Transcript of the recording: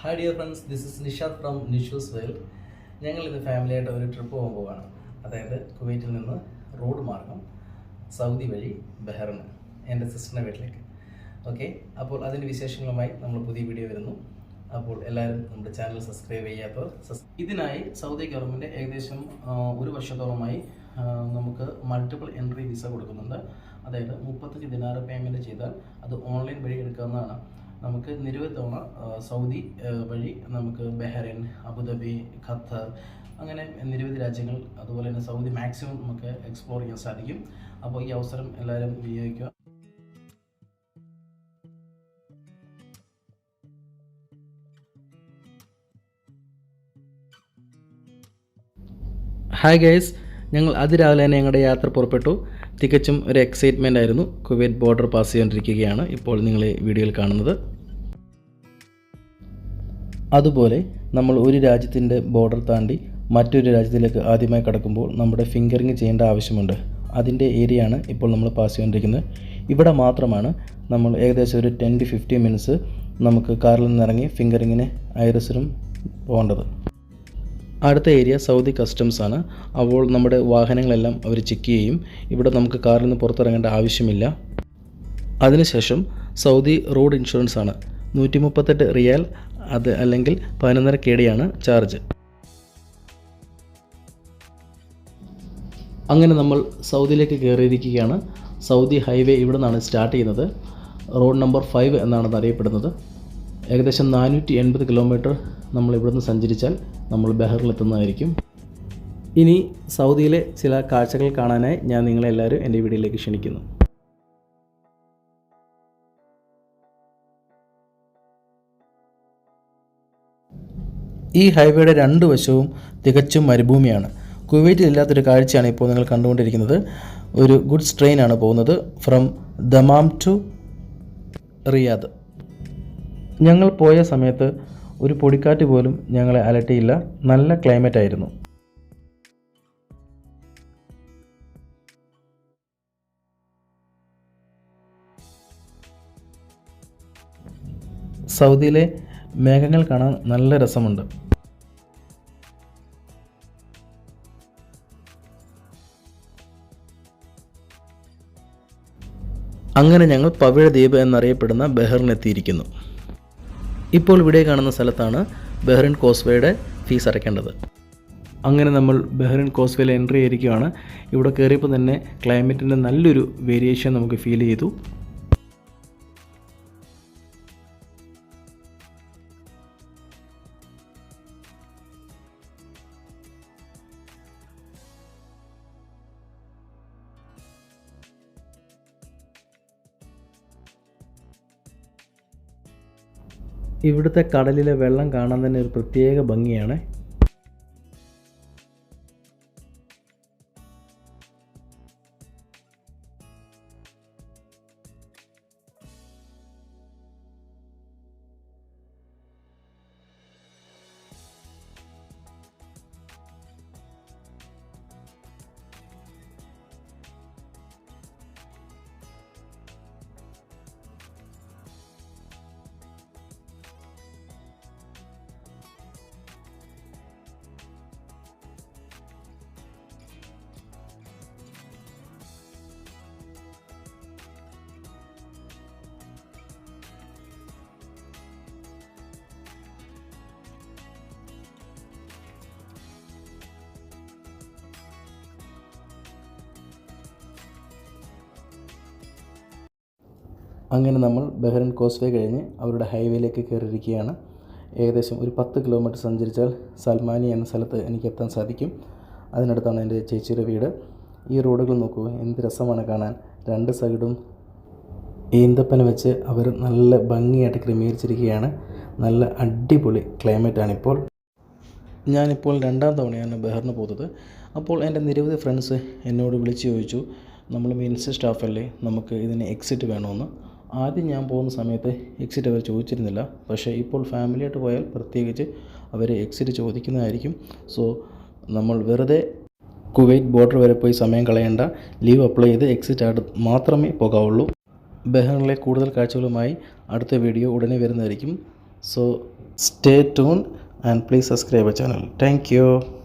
Hi dear friends, this is Nishad from Nishu's world. ഞങ്ങൾ ഇന്ന് ഫാമിലിയായിട്ട് ഒരു ട്രിപ്പ് പോകാൻ പോവുകയാണ്. അതായത് കുവൈറ്റിൽ നിന്ന് റോഡ് മാർഗം സൗദി വഴി ബഹ്റിൻ, എൻ്റെ സിസ്റ്ററിൻ്റെ വീട്ടിലേക്ക്. ഓക്കെ, അപ്പോൾ അതിൻ്റെ വിശേഷങ്ങളുമായി നമ്മൾ പുതിയ വീഡിയോ വരുന്നു. അപ്പോൾ എല്ലാവരും നമ്മുടെ ചാനൽ സബ്സ്ക്രൈബ് ചെയ്യാത്തവർ ഇതിനായി സൗദി ഗവൺമെൻറ് ഏകദേശം ഒരു വർഷത്തോളമായി നമുക്ക് മൾട്ടിപ്പിൾ എൻട്രി വിസ കൊടുക്കുന്നുണ്ട്. അതായത് 35 ദിനാർ പേയ്മെൻറ്റ് ചെയ്താൽ അത് ഓൺലൈൻ വഴി എടുക്കാവുന്നതാണ്. നമുക്ക് നിരവധി തവണ സൗദി വഴി നമുക്ക് ബഹ്റൈൻ, അബുദാബി, ഖത്തർ അങ്ങനെ നിരവധി രാജ്യങ്ങൾ, അതുപോലെ തന്നെ സൗദി മാക്സിമം നമുക്ക് എക്സ്പ്ലോർ ചെയ്യാൻ സാധിക്കും. അപ്പോൾ ഈ അവസരം എല്ലാവരും വിനിയോഗിക്കുക. ഹായ് ഗൈസ്, ഞങ്ങൾ അതിരാവിലെ തന്നെ ഞങ്ങളുടെ യാത്ര പുറപ്പെട്ടു. തികച്ചും ഒരു എക്സൈറ്റ്മെൻ്റ് ആയിരുന്നു. കുവൈറ്റ് ബോർഡർ പാസ് ചെയ്തുകൊണ്ടിരിക്കുകയാണ് ഇപ്പോൾ നിങ്ങൾ വീഡിയോയിൽ കാണുന്നത്. അതുപോലെ നമ്മൾ ഒരു രാജ്യത്തിൻ്റെ ബോർഡർ താണ്ടി മറ്റൊരു രാജ്യത്തിലേക്ക് ആദ്യമായി കടക്കുമ്പോൾ നമ്മുടെ ഫിംഗറിങ് ചെയ്യേണ്ട ആവശ്യമുണ്ട്. അതിൻ്റെ ഏരിയയാണ് ഇപ്പോൾ നമ്മൾ പാസ് ചെയ്തുകൊണ്ടിരിക്കുന്നത്. ഇവിടെ മാത്രമാണ് നമ്മൾ ഏകദേശം ഒരു 10 to 15 മിനിറ്റ്സ് നമുക്ക് കാറിൽ നിന്നിറങ്ങി ഫിംഗറിങ്ങിന് ഐറിസിനും പോകേണ്ടത്. അടുത്ത ഏരിയ സൗദി കസ്റ്റംസ് ആണ്. അപ്പോൾ നമ്മുടെ വാഹനങ്ങളെല്ലാം അവർ ചെക്ക് ചെയ്യും. ഇവിടെ നമുക്ക് കാറിൽ നിന്ന് പുറത്തിറങ്ങേണ്ട ആവശ്യമില്ല. അതിനുശേഷം സൗദി റോഡ് ഇൻഷുറൻസ് ആണ് 138 റിയാൽ, അത് അല്ലെങ്കിൽ 11.5 KD ചാർജ്. അങ്ങനെ നമ്മൾ സൗദിയിലേക്ക് കയറിയിരിക്കുകയാണ്. സൗദി ഹൈവേ ഇവിടെ നിന്നാണ് സ്റ്റാർട്ട് ചെയ്യുന്നത്. റോഡ് നമ്പർ 5 എന്നാണ് അറിയപ്പെടുന്നത്. ഏകദേശം 480 കിലോമീറ്റർ നമ്മൾ ഇവിടുന്ന് സഞ്ചരിച്ചാൽ നമ്മൾ ബഹ്റിലെത്തുന്നതായിരിക്കും. ഇനി സൗദിയിലെ ചില കാഴ്ചകൾ കാണാനായി ഞാൻ നിങ്ങളെല്ലാവരും എൻ്റെ വീഡിയോയിലേക്ക് ക്ഷണിക്കുന്നു. ഈ ഹൈവേയുടെ രണ്ട് വശവും തികച്ചും മരുഭൂമിയാണ്. കുവൈറ്റിൽ ഇല്ലാത്തൊരു കാഴ്ചയാണ് ഇപ്പോൾ നിങ്ങൾ കണ്ടുകൊണ്ടിരിക്കുന്നത്. ഒരു ഗുഡ്സ് ട്രെയിനാണ് പോകുന്നത് ഫ്രം ദമാം ടു റിയാദ്. ഞങ്ങൾ പോയ സമയത്ത് ഒരു പൊടിക്കാറ്റ് പോലും ഞങ്ങളെ അലട്ടിയില്ല. നല്ല ക്ലൈമറ്റ് ആയിരുന്നു. സൗദിയിലെ മേഘങ്ങൾ കാണാൻ നല്ല രസമുണ്ട്. അങ്ങനെ ഞങ്ങൾ പവിഴ ദ്വീപ് എന്നറിയപ്പെടുന്ന ബഹ്റിനെത്തിയിരിക്കുന്നു. ഇപ്പോൾ ഇവിടെ കാണുന്ന സ്ഥലത്താണ് ബഹ്റിൻ കോസ്വേയുടെ ഫീസ് അടയ്ക്കേണ്ടത്. അങ്ങനെ നമ്മൾ ബഹ്റിൻ കോസ്വേയിൽ എൻട്രി ചെയ്തിരിക്കുകയാണ്. ഇവിടെ കയറിയപ്പോൾ തന്നെ ക്ലൈമറ്റിൻ്റെ നല്ലൊരു വേരിയേഷൻ നമുക്ക് ഫീൽ ചെയ്തു. ഇവിടുത്തെ കടലിലെ വെള്ളം കാണാൻ തന്നെ ഒരു പ്രത്യേക ഭംഗിയാണ്. അങ്ങനെ നമ്മൾ ബഹ്റിൻ കോസ്വേ കഴിഞ്ഞ് അവരുടെ ഹൈവേയിലേക്ക് കയറിയിരിക്കുകയാണ്. ഏകദേശം ഒരു 10 കിലോമീറ്റർ സഞ്ചരിച്ചാൽ സൽമാനി എന്ന സ്ഥലത്ത് എനിക്ക് എത്താൻ സാധിക്കും. അതിനടുത്താണ് എൻ്റെ ചേച്ചിയുടെ വീട്. ഈ റോഡുകൾ നോക്കൂ, എന്ത് രസമാണ് കാണാൻ. രണ്ട് സൈഡും ഈന്തപ്പന വെച്ച് അവർ നല്ല ഭംഗിയായിട്ട് ക്രമീകരിച്ചിരിക്കുകയാണ്. നല്ല അടിപൊളി ക്ലൈമറ്റാണിപ്പോൾ. ഞാനിപ്പോൾ 2ാം തവണയാണ് ബഹ്റിന് പോകുന്നത്. അപ്പോൾ എൻ്റെ നിരവധി ഫ്രണ്ട്സ് എന്നോട് വിളിച്ച് ചോദിച്ചു, നമ്മൾ മീൻസ് സ്റ്റാഫല്ലേ, നമുക്ക് ഇതിന് എക്സിറ്റ് വേണമെന്ന്. ആദ്യം ഞാൻ പോകുന്ന സമയത്ത് എക്സിറ്റ് അവർ ചോദിച്ചിരുന്നില്ല. പക്ഷേ ഇപ്പോൾ ഫാമിലിയായിട്ട് പോയാൽ പ്രത്യേകിച്ച് അവർ എക്സിറ്റ് ചോദിക്കുന്നതായിരിക്കും. സോ നമ്മൾ വെറുതെ കുവൈറ്റ് ബോർഡർ വരെ പോയി സമയം കളയേണ്ട, ലീവ് അപ്ലൈ ചെയ്ത് എക്സിറ്റ് ആയിട്ട് മാത്രമേ പോകാവുള്ളൂ. ബഹ്റിനിലെ കൂടുതൽ കാഴ്ചകളുമായി അടുത്ത വീഡിയോ ഉടനെ വരുന്നതായിരിക്കും. So Stay tuned and please subscribe our channel. Thank you.